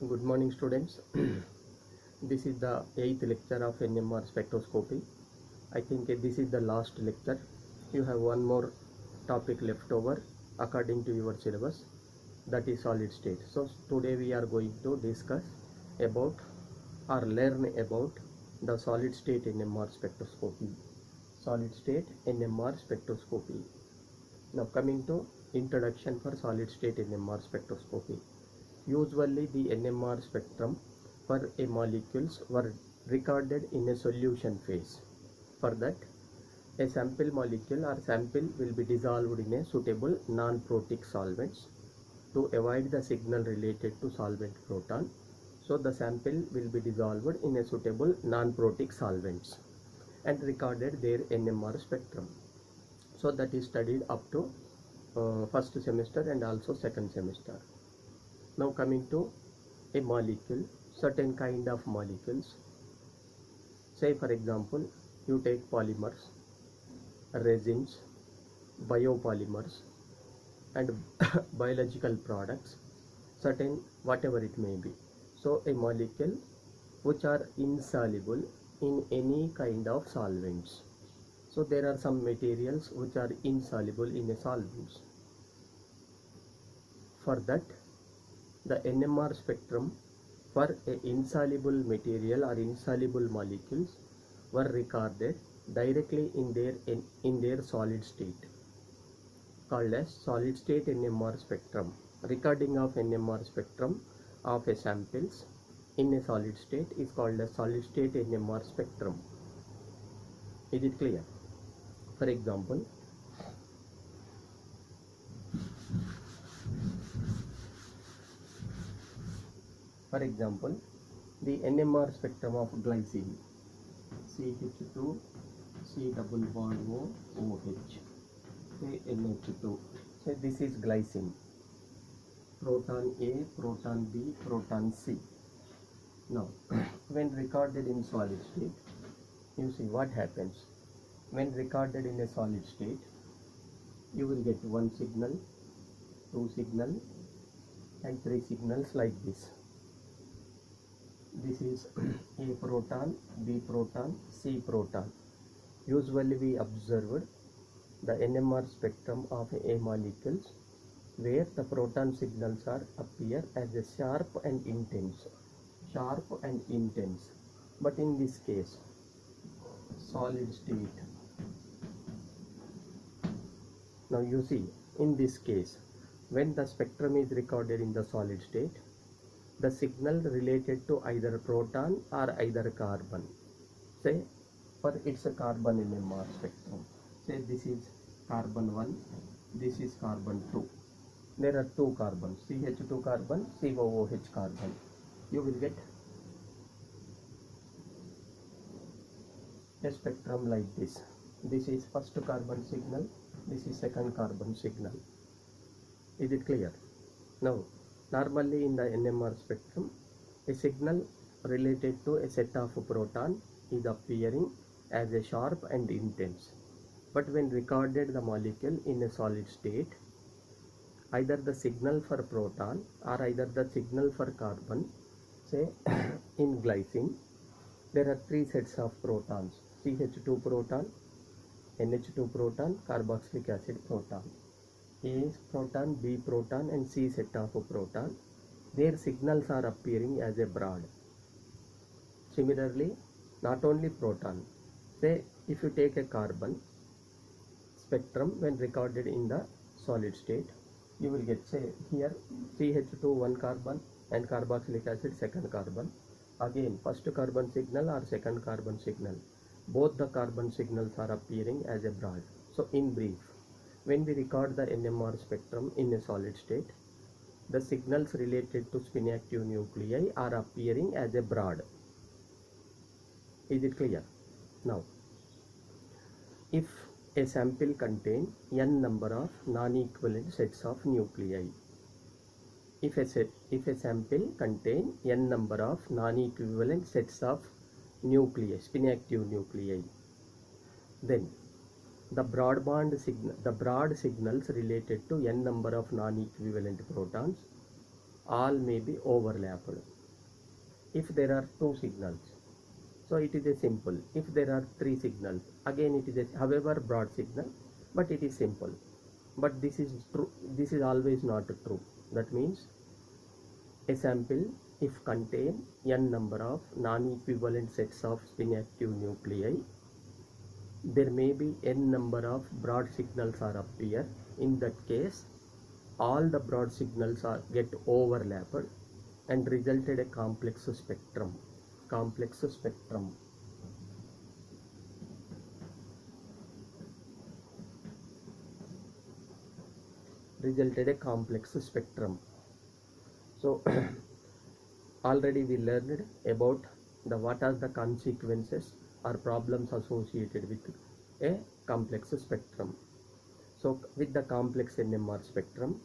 Good morning, students. This is the 8th lecture of NMR spectroscopy. I think this is the last lecture. You have one more topic left over according to your syllabus, that is solid state. So today we are going to discuss about or learn about the solid state NMR spectroscopy. Solid state NMR spectroscopy. Now coming to introduction for solid state NMR spectroscopy. Usually the NMR spectrum for a molecules were recorded in a solution phase. For that, a sample molecule or sample will be dissolved in a suitable non-protic solvents to avoid the signal related to solvent proton. So the sample will be dissolved in a suitable non-protic solvents and recorded their NMR spectrum. So that is studied up to first semester and also second semester. Now coming to a molecule, certain kind of molecules. Say for example, you take polymers, resins, biopolymers and biological products, certain whatever it may be. So a molecule which are insoluble in any kind of solvents. So there are some materials which are insoluble in a solvents. For that, the NMR spectrum for a insoluble material or insoluble molecules were recorded directly in their solid state, called as solid state NMR spectrum. Recording of NMR spectrum of a samples in a solid state is called as solid state NMR spectrum. Is it clear? For example, the NMR spectrum of glycine, CH2 C double bond O OH, NH2. So this is glycine. Proton A, proton B, proton C. Now, when recorded in solid state, you see what happens. When recorded in a solid state, you will get one signal, two signal, and three signals like this. This is A proton, B proton, C proton. Usually we observed the NMR spectrum of A molecules where the proton signals are appear as a sharp and intense. But in this case, solid state. Now you see, in this case, when the spectrum is recorded in the solid state, the signal related to either proton or either carbon. Say, for it's a carbon NMR spectrum. Say this is carbon 1, this is carbon 2. There are two carbons, CH2 carbon, COOH carbon. You will get a spectrum like this. This is first carbon signal, this is second carbon signal. Is it clear? Now, normally in the NMR spectrum, a signal related to a set of proton is appearing as a sharp and intense. But when recorded the molecule in a solid state, either the signal for proton or either the signal for carbon, say in glycine, there are three sets of protons, CH2 proton, NH2 proton, carboxylic acid proton. A proton, B proton and C set of proton, their signals are appearing as a broad. Similarly, not only proton, say if you take a carbon spectrum when recorded in the solid state, you will get, say here CH2 one carbon and carboxylic acid second carbon. Again first carbon signal or second carbon signal, both the carbon signals are appearing as a broad. So in brief, when we record the NMR spectrum in a solid state, the signals related to spin active nuclei are appearing as a broad. Is it clear? Now, if a sample contains n number of non-equivalent sets of nuclei, if a sample contains n number of non-equivalent sets of nuclei, spin active nuclei, then the broad signals related to n number of non-equivalent protons all may be overlapped. If there are two signals, so it is a simple. If there are three signals, again it is a however broad signal, but it is simple. But this is true, this is always not true. That means a sample if contain n number of non-equivalent sets of spin active nuclei, there may be n number of broad signals are appear. In that case, all the broad signals are get overlapped and resulted a complex spectrum. Complex spectrum. Resulted a complex spectrum. So already we learned about the what are the consequences or problems associated with a complex spectrum. So with the complex NMR spectrum,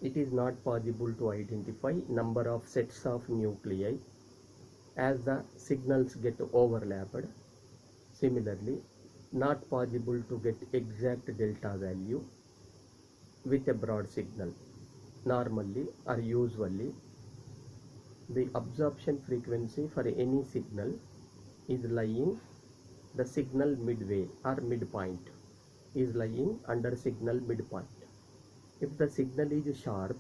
it is not possible to identify number of sets of nuclei as the signals get overlapped. Similarly, not possible to get exact delta value with a broad signal. Normally or usually, the absorption frequency for any signal is lying the signal midway or midpoint, is lying under signal midpoint. If the signal is sharp,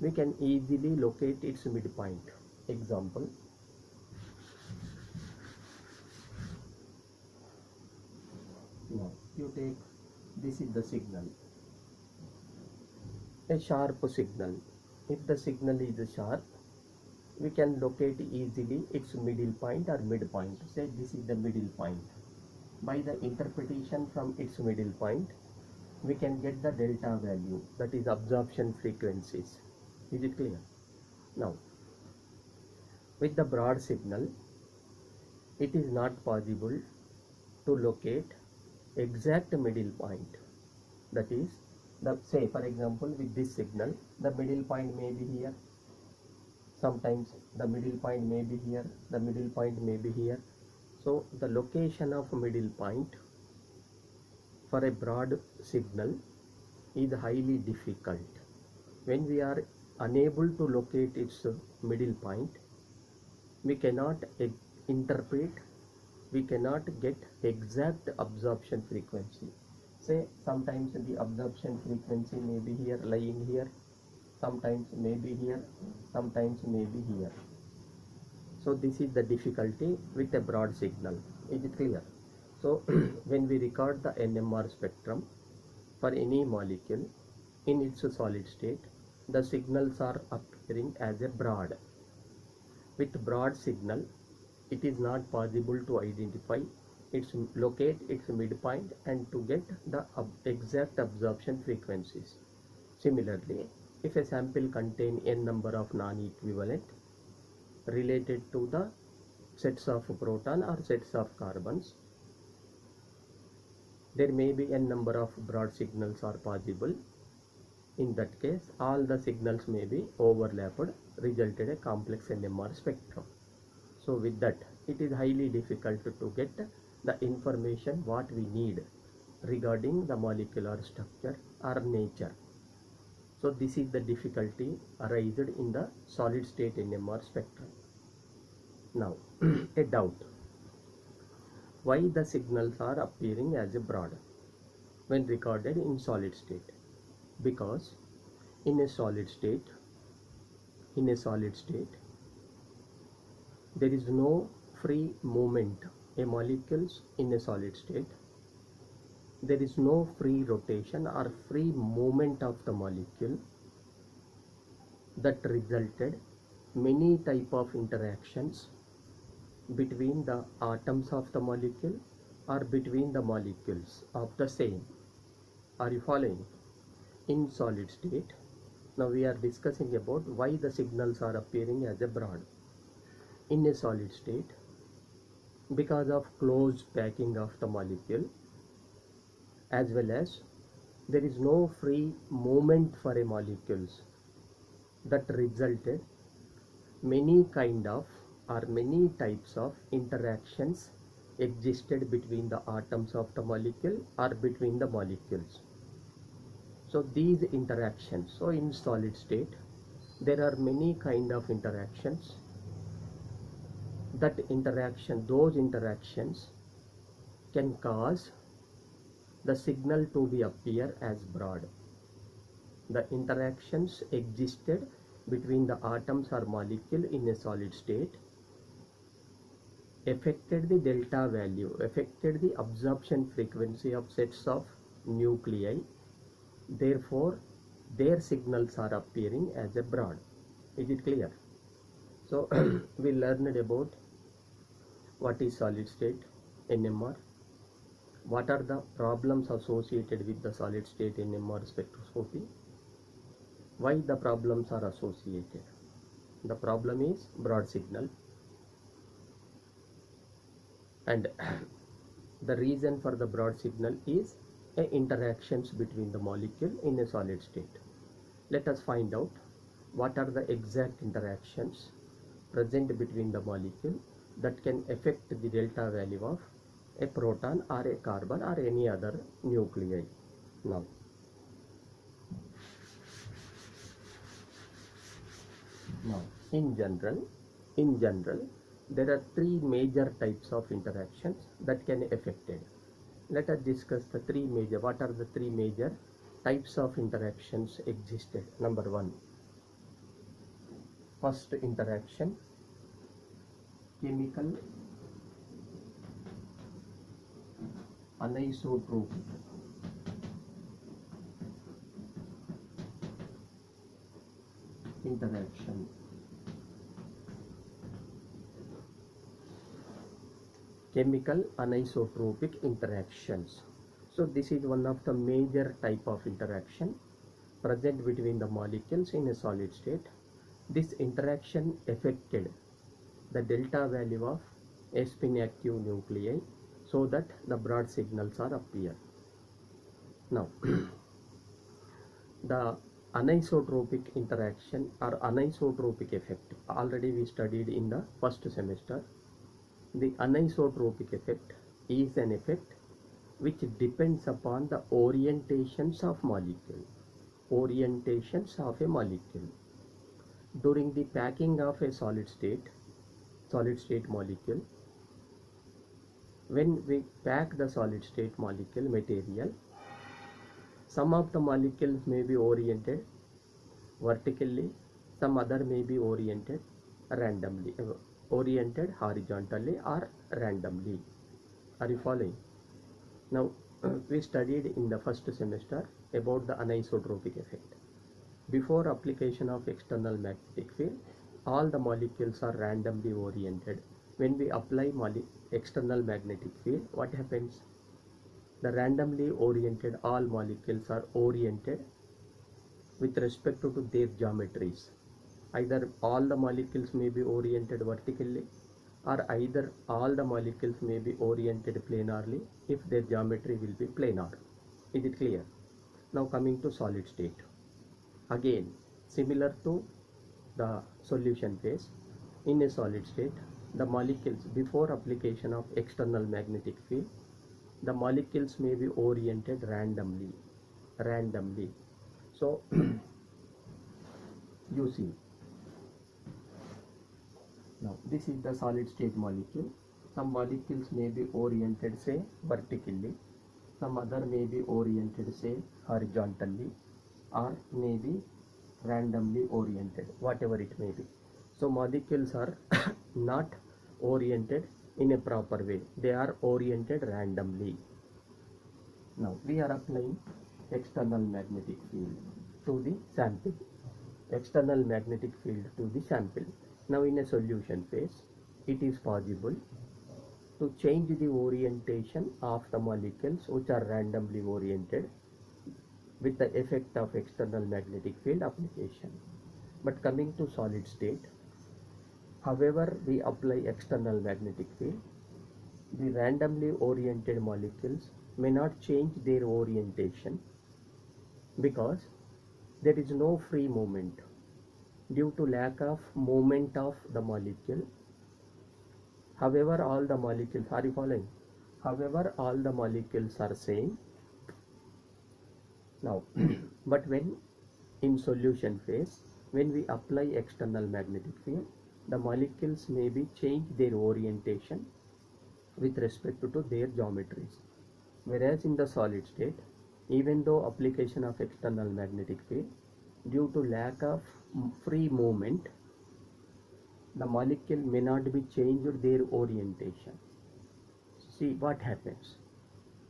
we can easily locate its midpoint. Example, now you take, this is the signal, a sharp signal. If the signal is sharp, we can locate easily its middle point or midpoint. Say this is the middle point. By the interpretation from its middle point, we can get the delta value, that is absorption frequencies. Is it clear? Now, with the broad signal, it is not possible to locate exact middle point. That is, say for example, with this signal, the middle point may be here. Sometimes the middle point may be here, the middle point may be here. So the location of middle point for a broad signal is highly difficult. When we are unable to locate its middle point, we cannot interpret, we cannot get exact absorption frequency. Say sometimes the absorption frequency may be here, lying here, sometimes may be here, sometimes may be here. So this is the difficulty with a broad signal. Is it clear? So when we record the NMR spectrum for any molecule in its solid state, the signals are appearing as a broad. With broad signal, it is not possible to identify its, locate its midpoint and to get the exact absorption frequencies. Similarly, if a sample contains n number of non-equivalent related to the sets of proton or sets of carbons, there may be n number of broad signals are possible. In that case, all the signals may be overlapped, resulted a complex NMR spectrum. So with that, it is highly difficult to get the information what we need regarding the molecular structure or nature. So this is the difficulty arised in the solid state NMR spectrum. Now, a doubt. Why the signals are appearing as a broad when recorded in solid state? Because in a solid state, there is no free movement. A molecules in a solid state, there is no free rotation or free movement of the molecule. That resulted many type of interactions between the atoms of the molecule or between the molecules of the same. Are you following? In solid state, now we are discussing about why the signals are appearing as a broad. In a solid state, because of close packing of the molecule, as well as there is no free movement for a molecules, that resulted many kind of or many types of interactions existed between the atoms of the molecule or between the molecules. So these interactions, so in solid state, there are many kind of interactions. Those interactions can cause the signal to be appear as broad. The interactions existed between the atoms or molecule in a solid state affected the delta value, affected the absorption frequency of sets of nuclei. Therefore, their signals are appearing as a broad. Is it clear? So, we learned about what is solid state NMR, what are the problems associated with the solid state NMR spectroscopy, why the problems are associated. The problem is broad signal, and the reason for the broad signal is interactions between the molecule in a solid state. Let us find out what are the exact interactions present between the molecule that can affect the delta value of a proton or a carbon or any other nuclei. Now, in general, there are three major types of interactions that can affect it. Let us discuss the three major. What are the three major types of interactions existed? Number one, first interaction, chemical anisotropic. Interaction. Chemical anisotropic interactions. So this is one of the major type of interaction present between the molecules in a solid state. This interaction affected the delta value of spin active nuclei so that the broad signals are appear. Now, the anisotropic interaction or anisotropic effect, already we studied in the first semester. The anisotropic effect is an effect which depends upon the orientations of molecule. Orientations of a molecule. During the packing of a solid state molecule, when we pack the solid state molecule material, some of the molecules may be oriented vertically, some other may be oriented randomly, oriented horizontally or randomly. Are you following? Now, we studied in the first semester about the anisotropic effect. Before application of external magnetic field, all the molecules are randomly oriented. When we apply external magnetic field, what happens? The randomly oriented all molecules are oriented with respect to their geometries. Either all the molecules may be oriented vertically, or either all the molecules may be oriented planarly if their geometry will be planar. Is it clear? Now coming to solid state. Again, similar to the solution phase, in a solid state, the molecules before application of external magnetic field, the molecules may be oriented randomly. So, you see, now this is the solid state molecule. Some molecules may be oriented, say, vertically, some other may be oriented, say, horizontally, or may be randomly oriented, whatever it may be. So molecules are not oriented in a proper way, they are oriented randomly. Now we are applying external magnetic field to the sample. External magnetic field to the sample. Now in a solution phase, it is possible to change the orientation of the molecules which are randomly oriented with the effect of external magnetic field application. But coming to solid state, however we apply external magnetic field, the randomly oriented molecules may not change their orientation because there is no free movement due to lack of movement of the molecule. However, all the molecules, are you following? However, all the molecules are same. Now, but when in solution phase, when we apply external magnetic field, the molecules may be change their orientation with respect to their geometries. Whereas in the solid state, even though application of external magnetic field, due to lack of free movement, the molecule may not be changed their orientation. See what happens.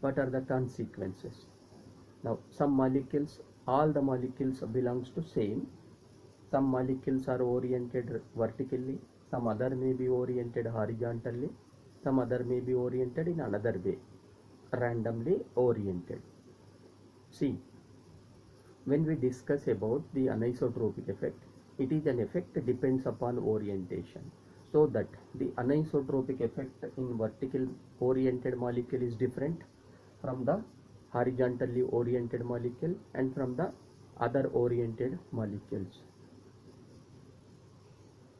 What are the consequences? Now some molecules, all the molecules belongs to same. Some molecules are oriented vertically, some other may be oriented horizontally, some other may be oriented in another way, randomly oriented. See, when we discuss about the anisotropic effect, it is an effect that depends upon orientation. So that the anisotropic effect in vertical oriented molecule is different from the horizontally oriented molecule and from the other oriented molecules.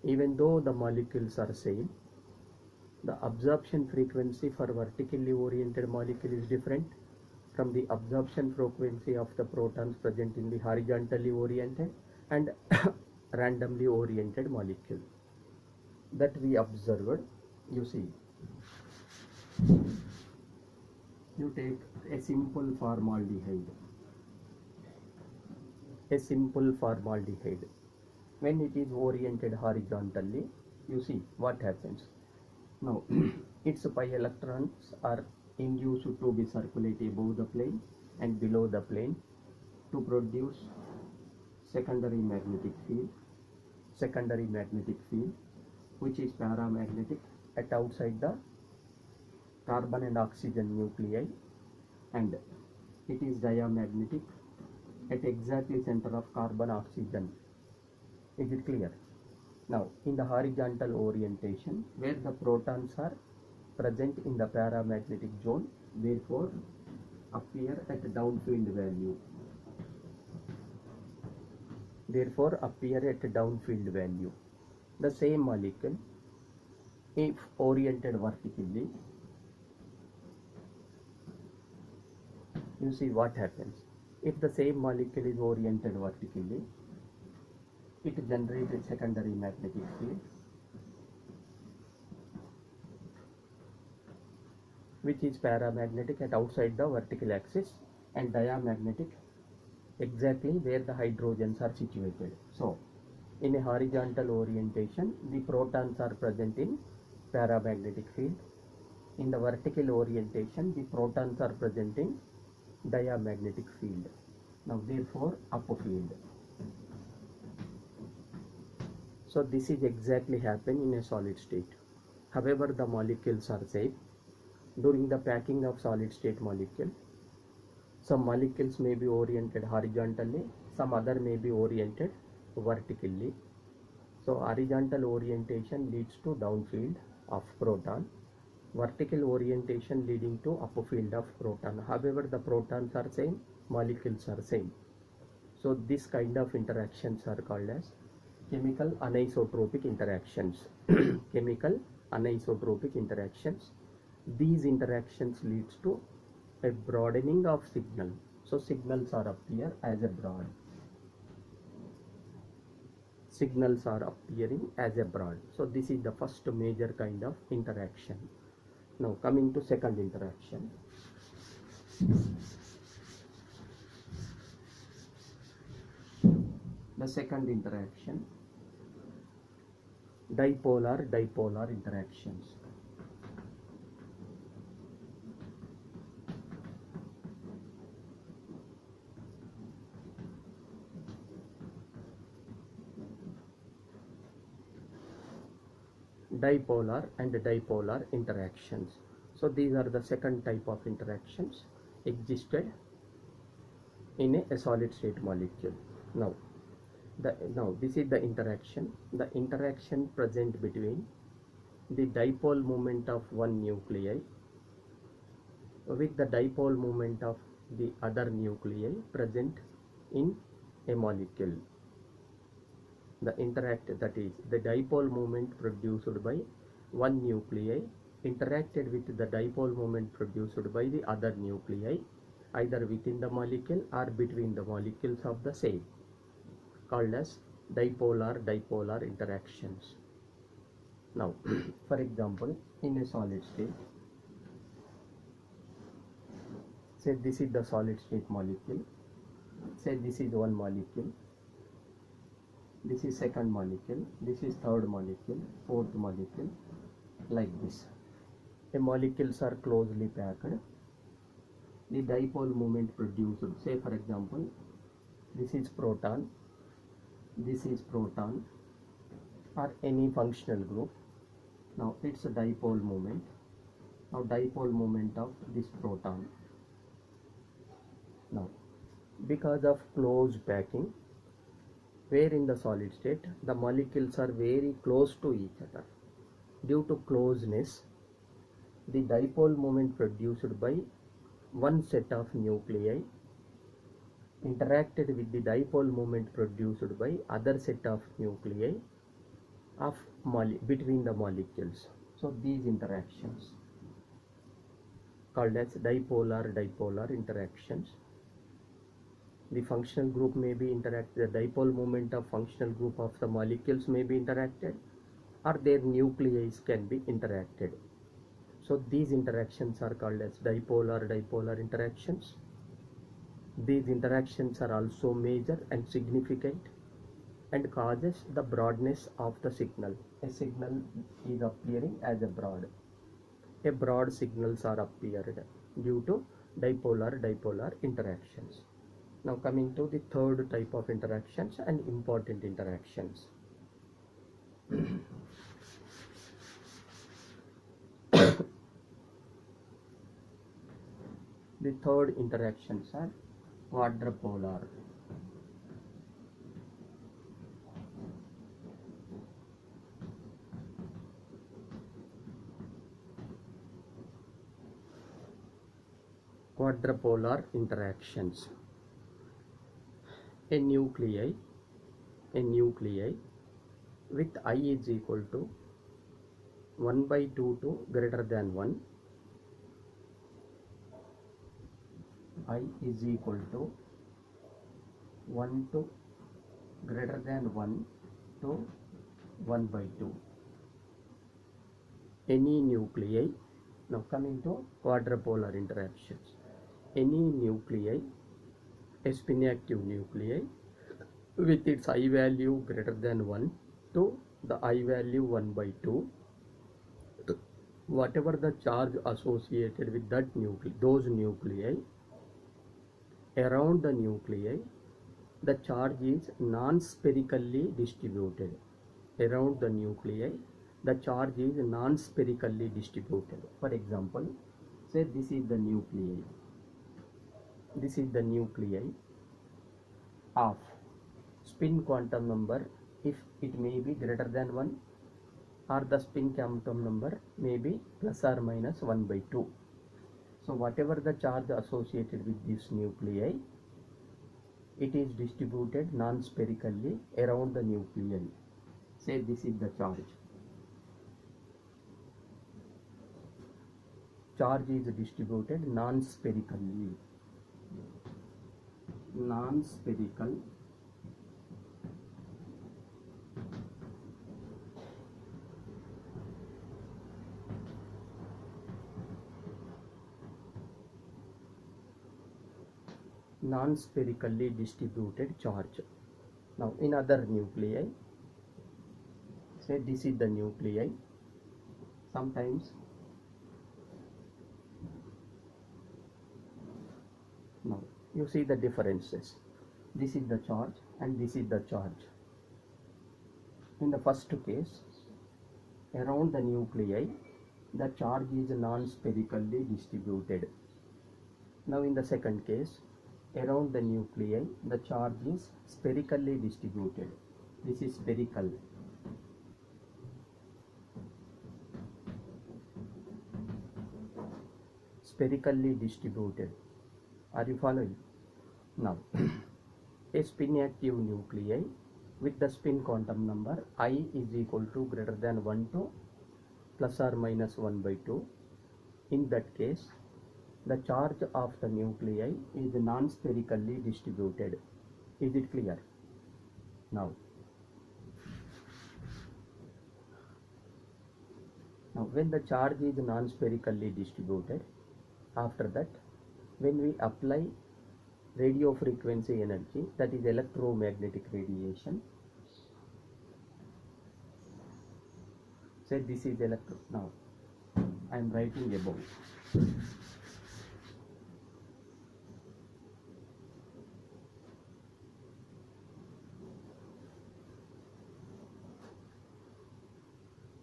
Even though the molecules are same, the absorption frequency for vertically oriented molecule is different from the absorption frequency of the protons present in the horizontally oriented and randomly oriented molecule. That we observed. You see, you take a simple formaldehyde. When it is oriented horizontally, you see what happens. Now its pi electrons are induced to be circulated above the plane and below the plane to produce secondary magnetic field, which is paramagnetic at outside the carbon and oxygen nuclei, and it is diamagnetic at exactly center of carbon oxygen. Is it clear? Now in the horizontal orientation, where the protons are present in the paramagnetic zone, therefore appear at downfield value. The same molecule, if oriented vertically, you see what happens. If the same molecule is oriented vertically, it generates a secondary magnetic field, which is paramagnetic at outside the vertical axis and diamagnetic exactly where the hydrogens are situated. So in a horizontal orientation, the protons are present in paramagnetic field. In the vertical orientation, the protons are present in diamagnetic field. Now therefore upfield. So this is exactly happen in a solid state. However, the molecules are same. During the packing of solid state molecule, some molecules may be oriented horizontally, some other may be oriented vertically. So horizontal orientation leads to downfield of proton, vertical orientation leading to upfield of proton. However, the protons are same, molecules are same. So this kind of interactions are called as chemical anisotropic interactions. These interactions leads to a broadening of signal. So signals are appearing as a broad. So this is the first major kind of interaction. Now coming to second interaction. The second interaction, dipolar interactions. Dipolar and dipolar interactions. So these are the second type of interactions existed in a solid state molecule. Now this is the interaction. The interaction present between the dipole moment of one nuclei with the dipole moment of the other nuclei present in a molecule. That is the dipole moment produced by one nuclei interacted with the dipole moment produced by the other nuclei, either within the molecule or between the molecules of the same, called as dipolar interactions. Now, for example, in a solid state, say this is the solid state molecule, say this is one molecule, this is second molecule, this is third molecule, fourth molecule, like this. The molecules are closely packed. The dipole moment produced, say for example, this is proton, or any functional group. Now it's a dipole moment. Now dipole moment of this proton. Now because of close packing, where in the solid state the molecules are very close to each other, due to closeness, the dipole moment produced by one set of nuclei interacted with the dipole moment produced by other set of nuclei of between the molecules. So these interactions called as dipolar interactions. The functional group may be interacted, the dipole moment of functional group of the molecules may be interacted, or their nuclei can be interacted. So these interactions are called as dipolar interactions. These interactions are also major and significant and causes the broadness of the signal. A signal is appearing as a broad signals are appeared due to dipolar interactions. Now coming to the third type of interactions and important interactions. The third interactions are quadrupolar. Quadrupolar interactions. A nuclei with I is equal to 1/2 to greater than 1, I is equal to 1 to greater than 1 to 1/2. Any nuclei, now coming to quadrupolar interactions, any nuclei, a spin active nuclei with its I value greater than 1 to the I value 1/2, whatever the charge associated with that those nuclei, around the nuclei the charge is non-spherically distributed. Around the nuclei the charge is non-spherically distributed. For example, say this is the nuclei of spin quantum number, if it may be greater than 1, or the spin quantum number may be plus or minus 1/2. So whatever the charge associated with this nuclei, it is distributed non-spherically around the nuclei. Say this is the charge. Charge is distributed non-spherically. Non-spherical non-spherically distributed charge. Now in other nuclei, say this is the nuclei, sometimes now you see the differences. This is the charge and this is the charge. In the first case, around the nuclei the charge is non-spherically distributed. Now in the second case, around the nuclei the charge is spherically distributed. This is spherical. Spherically distributed. Are you following? Now a spin active nuclei with the spin quantum number I is equal to greater than 1 to plus or minus 1/2. In that case, the charge of the nuclei is non-spherically distributed. Is it clear? Now Now when the charge is non-spherically distributed, after that when we apply radio frequency energy, that is electromagnetic radiation, say this is now I am writing above.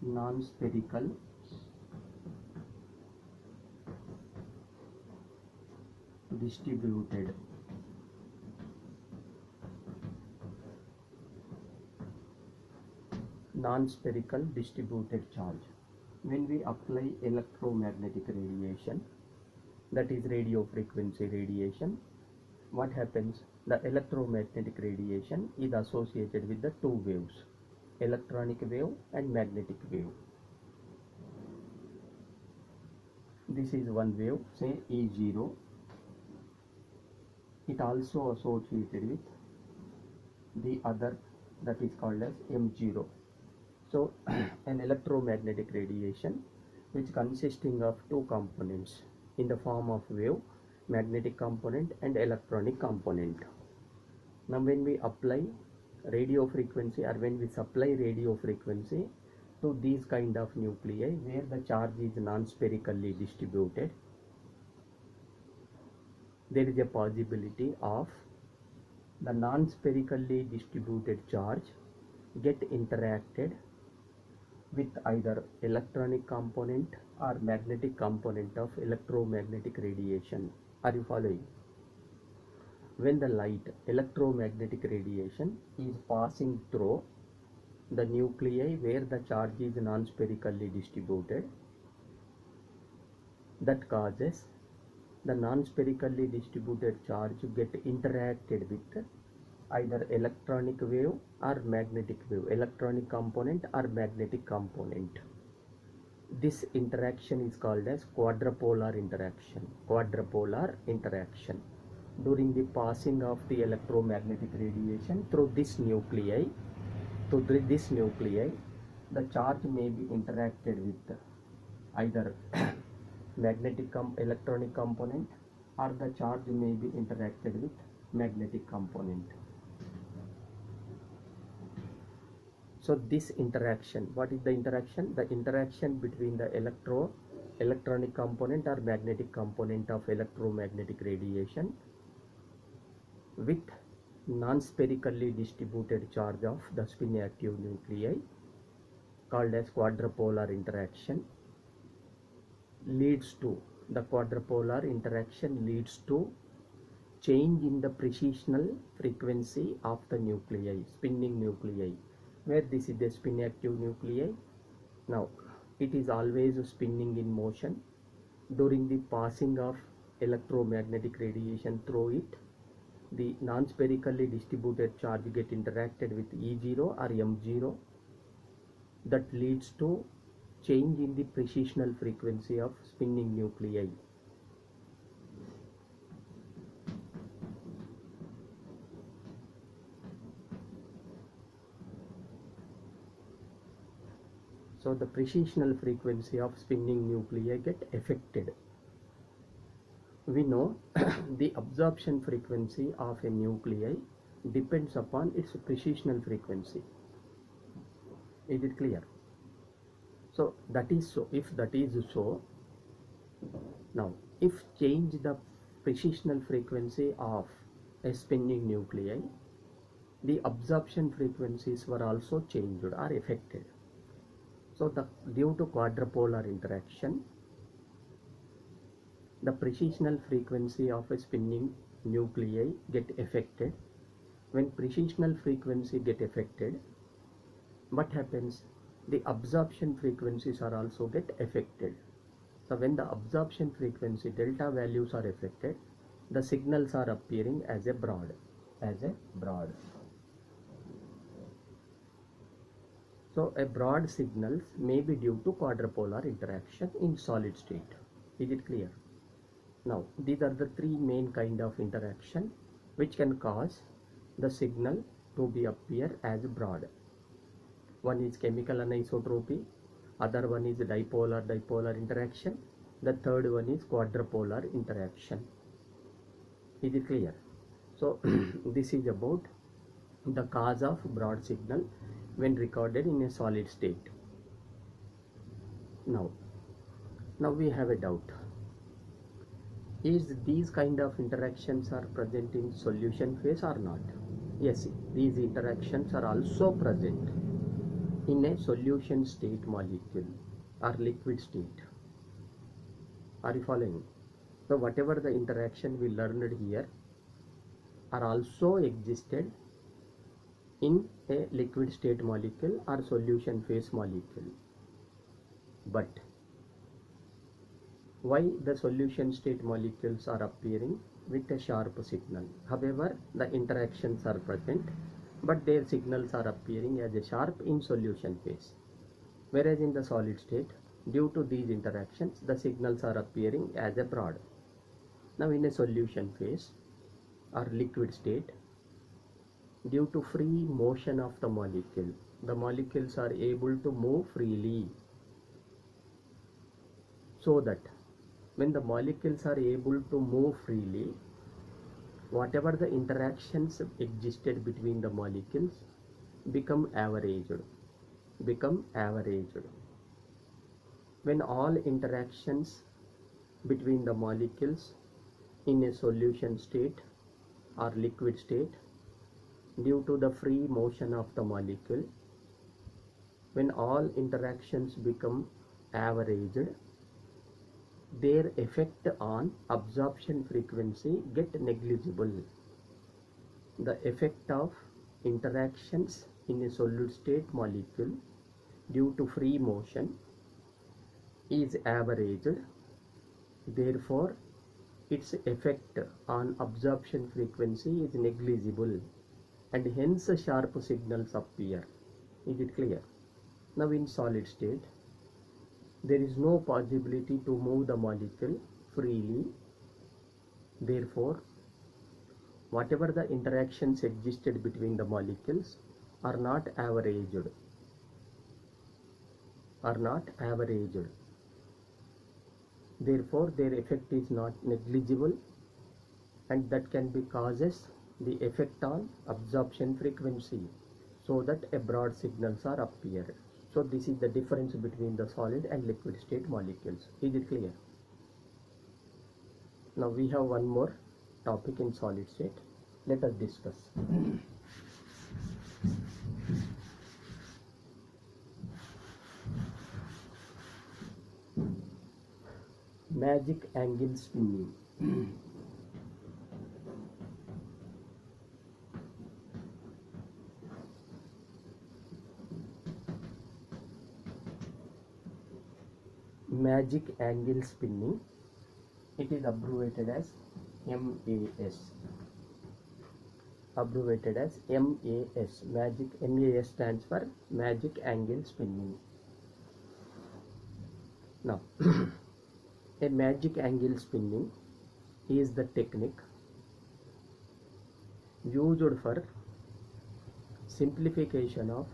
Non-spherical distributed charge. When we apply electromagnetic radiation, that is radio frequency radiation, what happens? The electromagnetic radiation is associated with the two waves, electronic wave and magnetic wave. This is one wave, say E0. It also associated with the other, that is called as M0. So an electromagnetic radiation which consisting of two components in the form of wave, magnetic component and electronic component. Now when we apply radio frequency, or when we supply radio frequency to these kind of nuclei where the charge is non-spherically distributed, there is a possibility of the non-spherically distributed charge get interacted with either electronic component or magnetic component of electromagnetic radiation. Are you following? When the light, electromagnetic radiation, is passing through the nuclei where the charge is non-spherically distributed, that causes the non-spherically distributed charge to get interacted with either electronic wave or magnetic wave, electronic component or magnetic component. This interaction is called as quadrupolar interaction. Quadrupolar interaction. During the passing of the electromagnetic radiation through this nuclei, the charge may be interacted with either electronic component, or the charge may be interacted with magnetic component. So this interaction, what is the interaction? The interaction between the electronic component or magnetic component of electromagnetic radiation with non-spherically distributed charge of the spin active nuclei, called as quadrupolar interaction, leads to change in the precessional frequency of the nuclei, spinning nuclei, where this is the spin active nuclei. Now it is always spinning in motion. During the passing of electromagnetic radiation through it, the non-spherically distributed charge get interacted with E0 or M0. That leads to change in the precessional frequency of spinning nuclei. So the precessional frequency of spinning nuclei get affected. We know the absorption frequency of a nuclei depends upon its precessional frequency. Is it clear? So that is so. If that is so, now if change the precessional frequency of a spinning nuclei, the absorption frequencies were also changed or affected. So due to quadrupolar interaction, the precessional frequency of a spinning nuclei get affected. When precessional frequency get affected, what happens? The absorption frequencies are also get affected. So when the absorption frequency delta values are affected, the signals are appearing as a broad. So a broad signals may be due to quadrupolar interaction in solid state. Is it clear? Now these are the three main kind of interaction which can cause the signal to be appear as broad. One is chemical anisotropy, Other one is dipolar interaction. The third one is quadrupolar interaction. Is it clear? So this is about the cause of broad signal when recorded in a solid state. Now we have a doubt. Is these kind of interactions are present in solution phase or not? Yes, these interactions are also present in a solution state molecule or liquid state. Are you following? So whatever the interaction we learned here are also existed in a liquid state molecule or solution phase molecule. But why the solution state molecules are appearing with a sharp signal? However, the interactions are present, but their signals are appearing as a sharp in solution phase. Whereas in the solid state, due to these interactions, the signals are appearing as a broad. Now in a solution phase or liquid state, due to free motion of the molecules are able to move freely. So that when the molecules are able to move freely, whatever the interactions existed between the molecules become averaged. When all interactions between the molecules in a solution state or liquid state, due to the free motion of the molecule, when all interactions become averaged, their effect on absorption frequency get negligible. The effect of interactions in a solid state molecule due to free motion is averaged, therefore its effect on absorption frequency is negligible, and hence sharp signals appear. Is it clear? Now in solid state, there is no possibility to move the molecule freely, therefore whatever the interactions existed between the molecules are not averaged. Therefore their effect is not negligible, and that can be causes the effect on absorption frequency, so that a broad signals are appeared. So this is the difference between the solid and liquid state molecules. Is it clear? Now we have one more topic in solid state. Let us discuss. Magic angle spinning. Magic angle spinning, it is abbreviated as MAS. Magic, MAS stands for magic angle spinning. Now a magic angle spinning is the technique used for simplification of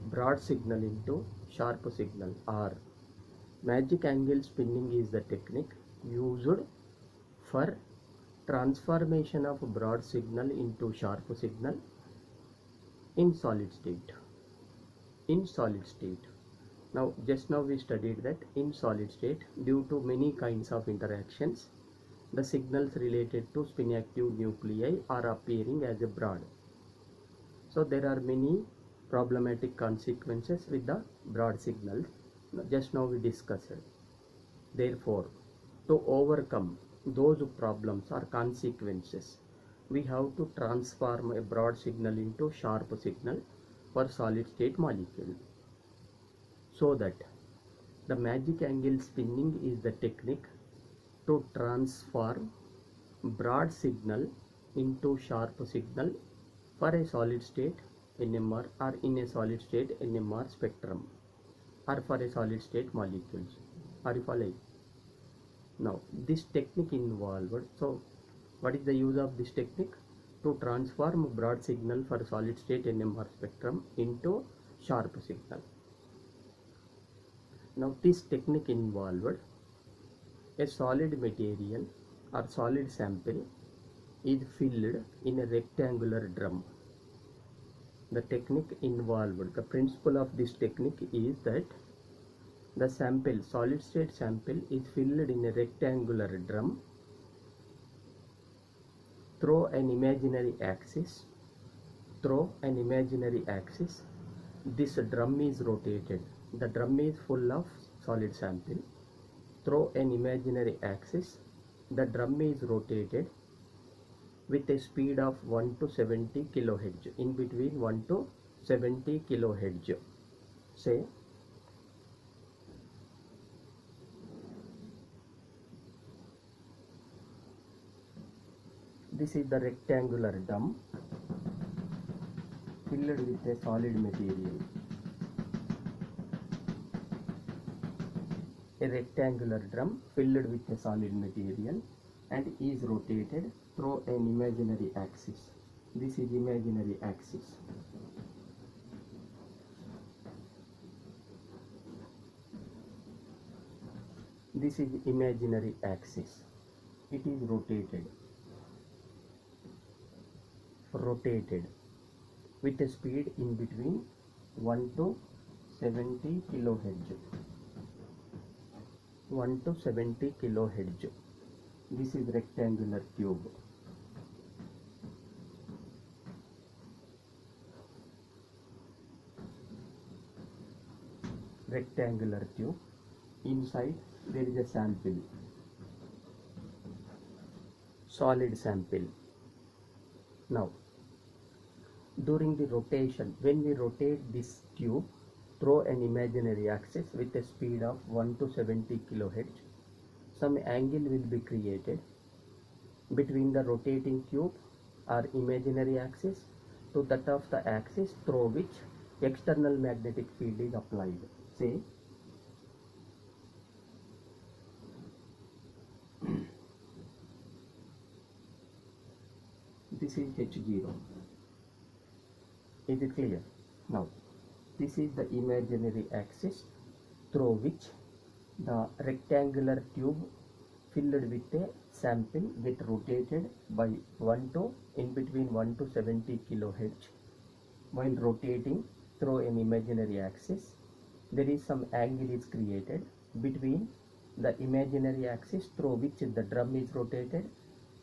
broad signal into sharp signal, or magic angle spinning is the technique used for transformation of broad signal into sharp signal in solid state. Now just now we studied that in solid state, due to many kinds of interactions, the signals related to spin active nuclei are appearing as a broad. So there are many problematic consequences with the broad signals. Just now we discussed. Therefore, to overcome those problems or consequences, we have to transform a broad signal into sharp signal for solid state molecule. So that the magic angle spinning is the technique to transform broad signal into sharp signal for a solid state NMR or in a solid state NMR spectrum, or for a solid state molecules. Are you following? Now this technique involved, so what is the use of this technique? To transform broad signal for solid state NMR spectrum into sharp signal. Now this technique involved a solid material or solid sample is filled in a rectangular drum. The technique involved, the principle of this technique is that the sample, solid state sample, is filled in a rectangular drum through an imaginary axis. This drum is rotated. The drum is full of solid sample. Through an imaginary axis, the drum is rotated with a speed of 1 to 70 kilohertz, in between 1 to 70 kilohertz. Say this is the rectangular drum filled with a solid material. A rectangular drum filled with a solid material and is rotated through an imaginary axis. This is imaginary axis. This is imaginary axis. It is rotated with a speed in between 1 to 70 kilohertz. 1 to 70 kilohertz. This is rectangular tube. Rectangular tube. Inside there is a sample. Solid sample. Now, during the rotation, when we rotate this tube through an imaginary axis with a speed of 1 to 70 kilohertz, some angle will be created between the rotating tube or imaginary axis to that of the axis through which external magnetic field is applied. Say this is H0. Is it clear? Now, this is the imaginary axis through which the rectangular tube filled with a sample get rotated by 1 to in between 1 to 70 kilohertz. While rotating through an imaginary axis, there is some angle is created between the imaginary axis through which the drum is rotated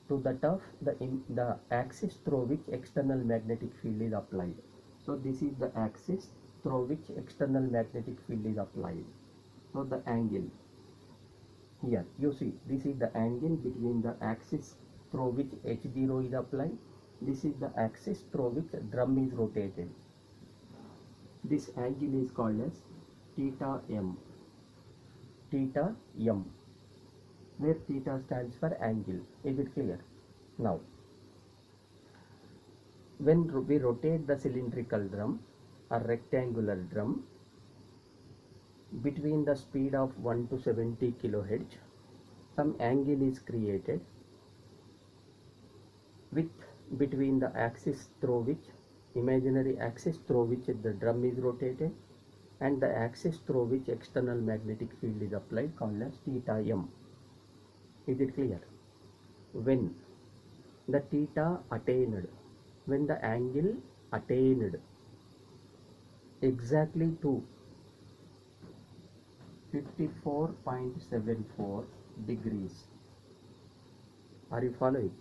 to that of the axis through which external magnetic field is applied. So this is the axis through which external magnetic field is applied. So the angle here, you see, this is the angle between the axis through which H0 is applied. This is the axis through which drum is rotated. This angle is called as theta m. Theta m, where theta stands for angle. Is it clear? Now, when we rotate the cylindrical drum or rectangular drum between the speed of 1 to 70 kilohertz, some angle is created with between the axis through which imaginary axis through which the drum is rotated and the axis through which external magnetic field is applied, called as theta m. Is it clear? When the theta attained, when the angle attained exactly to 54.74 degrees. Are you following?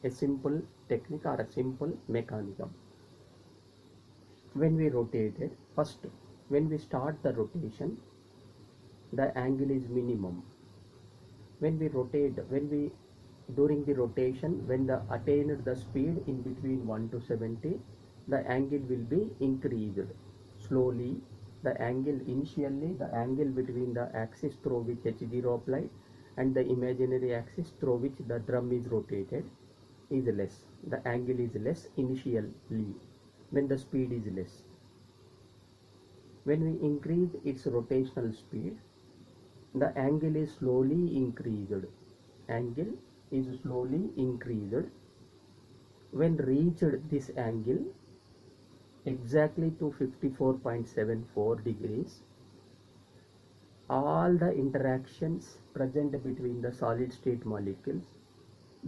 A simple technique or a simple mechanism. When we rotated, first when we start the rotation, the angle is minimum. When we rotate, during the rotation, when the attained the speed in between 1 to 70, the angle will be increased slowly. The angle initially, the angle between the axis through which H0 applied and the imaginary axis through which the drum is rotated is less. The angle is less initially when the speed is less. When we increase its rotational speed, the angle is slowly increased. Angle is slowly increased. When reached this angle exactly to 54.74 degrees, all the interactions present between the solid state molecules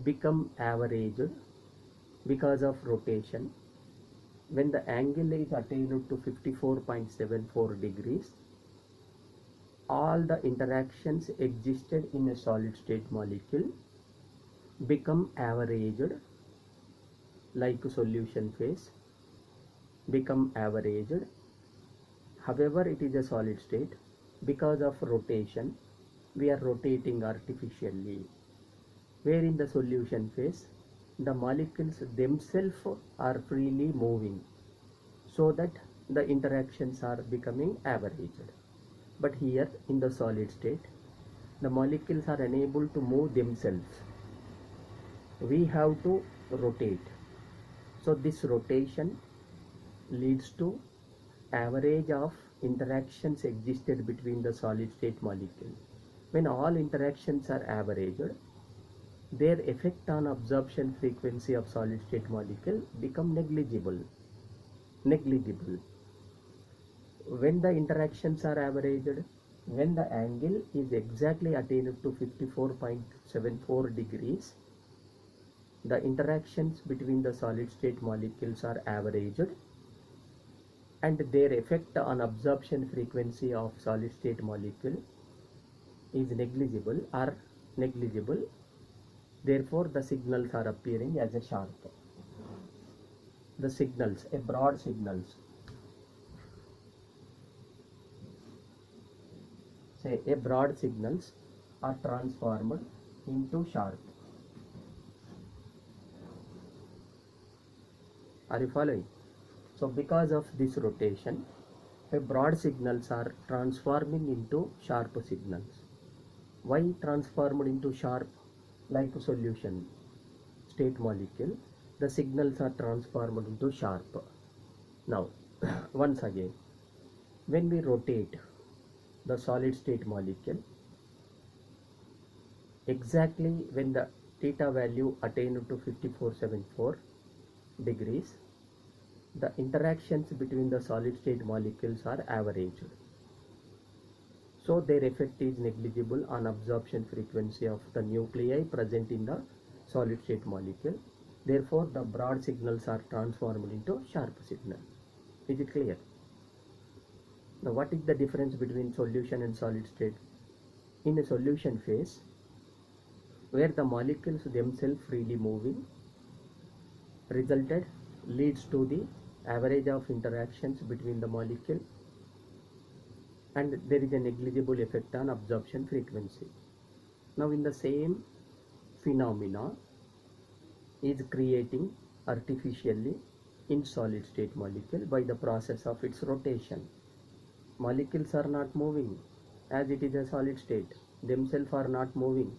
become averaged because of rotation. When the angle is attained to 54.74 degrees, all the interactions existed in a solid state molecule become averaged, like solution phase become averaged. However, it is a solid state. Because of rotation, we are rotating artificially, where in the solution phase the molecules themselves are freely moving, so that the interactions are becoming averaged. But here in the solid state, the molecules are unable to move themselves. We have to rotate. So this rotation leads to average of interactions existed between the solid state molecule. When all interactions are averaged, their effect on absorption frequency of solid state molecule become negligible. When the interactions are averaged, when the angle is exactly attained to 54.74 degrees, the interactions between the solid state molecules are averaged, and their effect on absorption frequency of solid state molecule is negligible. Therefore, the signals are appearing as a sharp. The signals, broad signals, broad signals are transformed into sharp. Are you following? So because of this rotation, broad signals are transforming into sharp signals. Why transformed into sharp? Like solution state molecule, the signals are transformed into sharp. Now, once again, when we rotate the solid state molecule, exactly when the theta value attained to 54.74 degrees, the interactions between the solid state molecules are averaged. So their effect is negligible on absorption frequency of the nuclei present in the solid state molecule. Therefore, the broad signals are transformed into sharp signal. Is it clear? Now, what is the difference between solution and solid state? In a solution phase, where the molecules themselves freely moving, leads to the average of interactions between the molecule, and there is a negligible effect on absorption frequency. Now, in the same phenomena is creating artificially in solid state molecule by the process of its rotation. Molecules are not moving, as it is a solid state, themselves are not moving.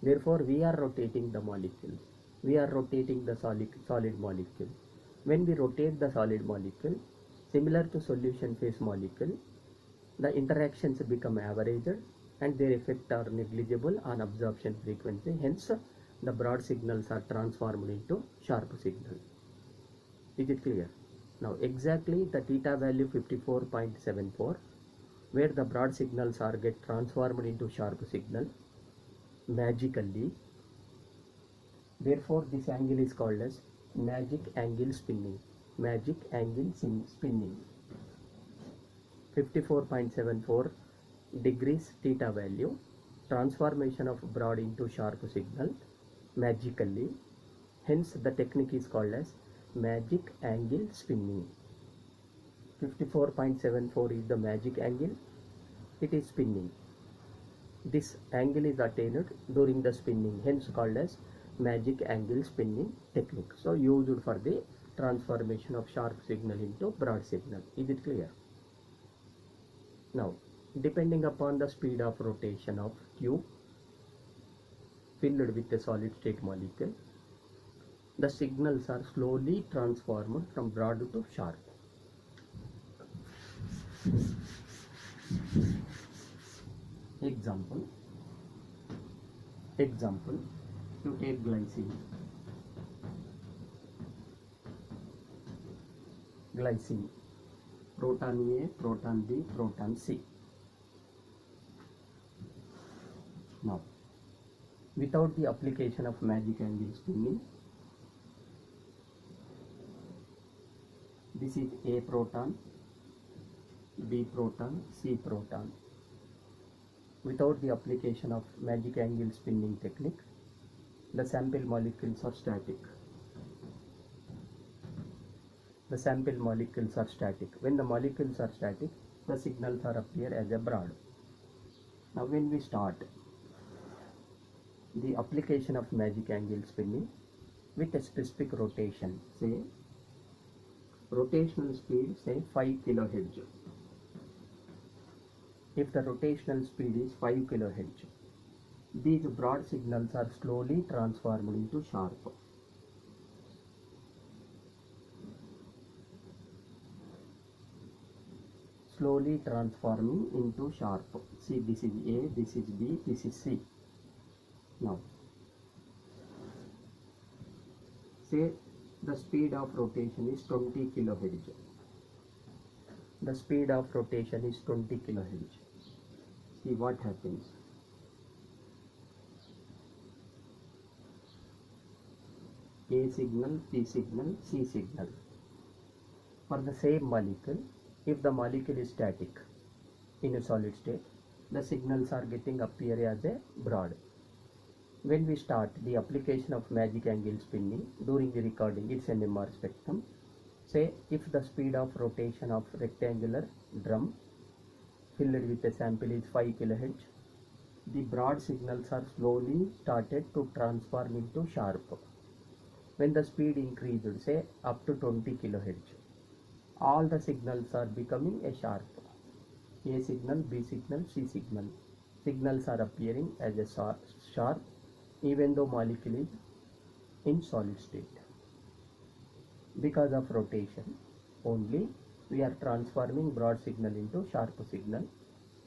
Therefore, we are rotating the molecules. We are rotating the solid molecule. When we rotate the solid molecule, similar to solution phase molecule, the interactions become averaged and their effect are negligible on absorption frequency. Hence, the broad signals are transformed into sharp signal. Is it clear? Now, exactly the theta value 54.74, where the broad signals are get transformed into sharp signal magically. Therefore, this angle is called as magic angle spinning. Magic angle spinning. 54.74 degrees theta value, transformation of broad into sharp signal magically. Hence, the technique is called as magic angle spinning. 54.74 is the magic angle. It is spinning. This angle is attained during the spinning, hence called as magic angle spinning technique. So used for the transformation of sharp signal into broad signal. Is it clear? Now, depending upon the speed of rotation of tube filled with a solid state molecule, the signals are slowly transformed from broad to sharp. Example, you take glycine, proton A, proton B, proton C. Now, without the application of magic angle spinning, this is A proton, B proton, C proton. Without the application of magic angle spinning technique, the sample molecules are static. The sample molecules are static. When the molecules are static, the signals are appear as a broad. Now when we start the application of magic angle spinning with a specific rotation, say rotational speed, say 5 kHz. If the rotational speed is 5 kHz, these broad signals are slowly transformed into sharp. Slowly transforming into sharp. See, this is A, this is B, this is C. Now, say the speed of rotation is 20 kHz. The speed of rotation is 20 kHz. See what happens. A signal, B signal, C signal. For the same molecule, if the molecule is static in a solid state, the signals are getting appear as a broad. When we start the application of magic angle spinning during the recording, it's an NMR spectrum. Say if the speed of rotation of rectangular drum filled with a sample is 5 kHz, the broad signals are slowly started to transform into sharp. When the speed increased, say up to 20 kHz, all the signals are becoming a sharp. A signal, B signal, C signal. Signals are appearing as a sharp even though molecule is in solid state. Because of rotation only, we are transforming broad signal into sharp signal.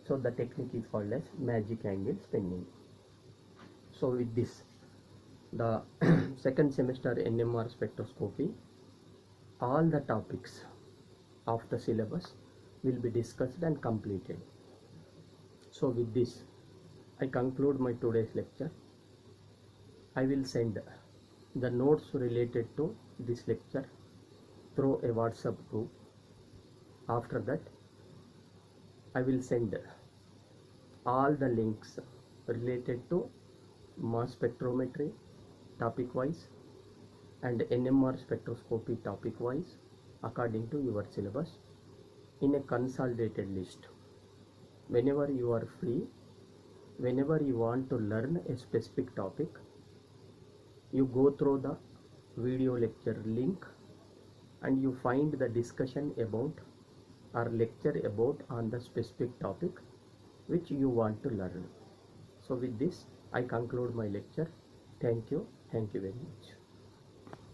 So the technique is called as magic angle spinning. So with this, the second semester NMR spectroscopy, all the topics of the syllabus will be discussed and completed. So with this, I conclude my today's lecture. I will send the notes related to this lecture through a WhatsApp group. After that, I will send all the links related to mass spectrometry topic wise and NMR spectroscopy topic wise according to your syllabus in a consolidated list. Whenever you are free, whenever you want to learn a specific topic, you go through the video lecture link and you find the discussion about or lecture about on the specific topic which you want to learn. So with this, I conclude my lecture. Thank you very much.